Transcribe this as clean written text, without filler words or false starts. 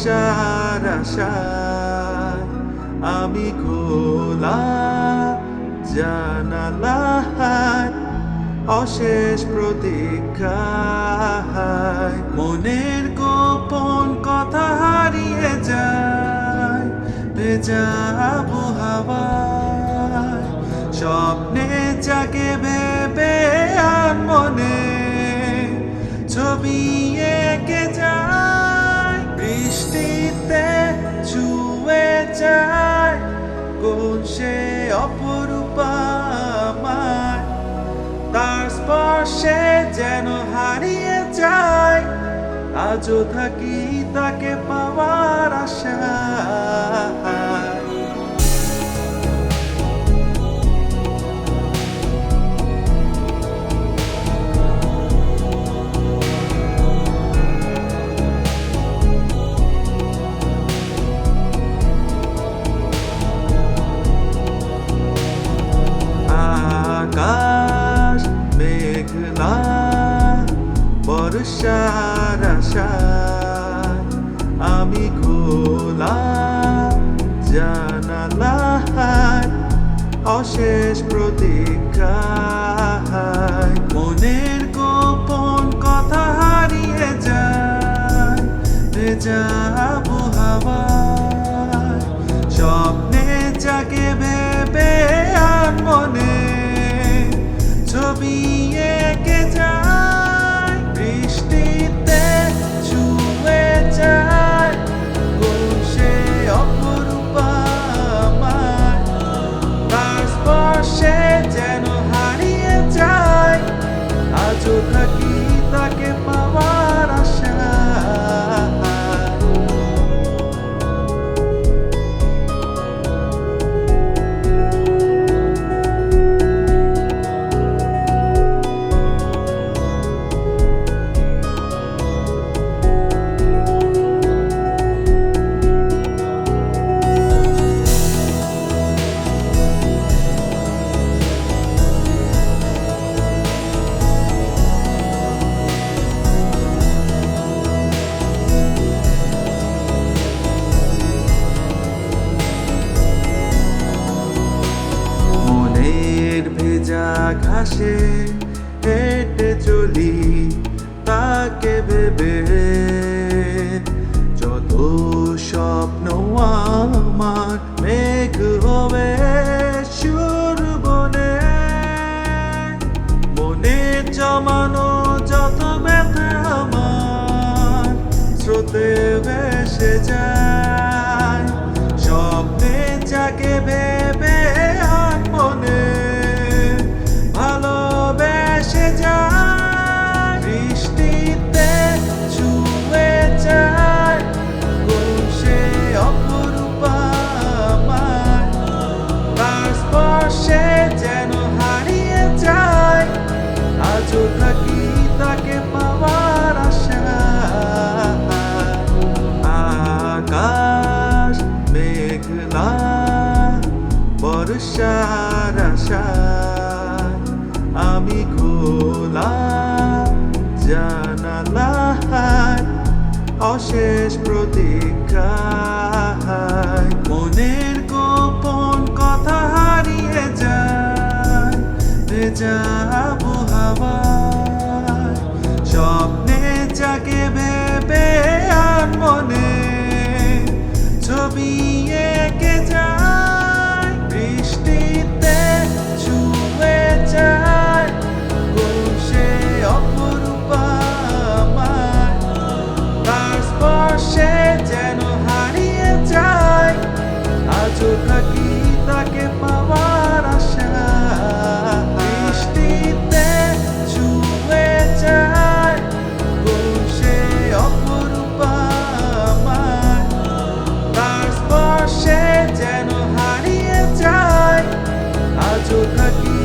বর্ষার আশায় আমি খোলা জানালায় অশেষ প্রতীক্ষায় মনের গোপন কথা হারিয়ে যায় ভেজা আবহাওয়ায় স্বপ্নে জাগে ভেবে আর মনে ছবি এঁকে যায় বৃষ্টিতে ছুঁয়ে যায় কোন সে অপরূপা আমায় তার স্পর্শে যেন হারিয়ে যায় আজও থাকি তাকে পাওয়ার আশায়। আকাশ মেঘলা বর্ষার আশায় আমি খোলা জানালায় অশেষ প্রতীক্ষায় মনের গোপন কথা হারিয়ে যায় ভেজা আবহাওয়ায় স্বপ্নে জাগে ভেবে আর মনে ছবি এঁকে যায় বৃষ্টিতে ছুঁয়ে যায় কোন সে অপরূপা আমায় তার স্পর্শে যেন হারিয়ে যায় আজও থাকি তাকে পাওয়ার আশায়। ভেজা ঘাসে হেঁটে চলি তাকে ভেবে যত স্বপ্ন আমার মেঘ হবে সুর বনে মনে জমানো যত ব্যথা আমার স্রোতে ভেসে যায় স্বপ্নে যাকে ভেবে আর মনে ভালোবেসে যায় বৃষ্টিতে ছুঁয়ে যায় কোন সে অপরূপা আমায় তার স্পর্শে যেন হারিয়ে যায় আজও থাকি তাকে পাওয়ার আশায়। আকাশ মেঘলা বর্ষার আশায় আমি খোলা জানালায় অশেষ প্রতীক্ষায় মনের গোপন কথা হারিয়ে যায় ভেজা আবহাওয়ায় স্বপ্নে জাগে ভেবে আর মনে ছবি এঁকে যায় বৃষ্টিতে ছুঁয়ে যায় কোন সে অপরূপা আমায় তার স্পর্শে যেন হারিয়ে যায় আজও থাকি তাকে পাওয়ার আশায়। বৃষ্টিতে ছুঁয়ে যায় কোন সে অপরূপা আমায় তার স্পর্শে যেন হারিয়ে যায় আজও থাকি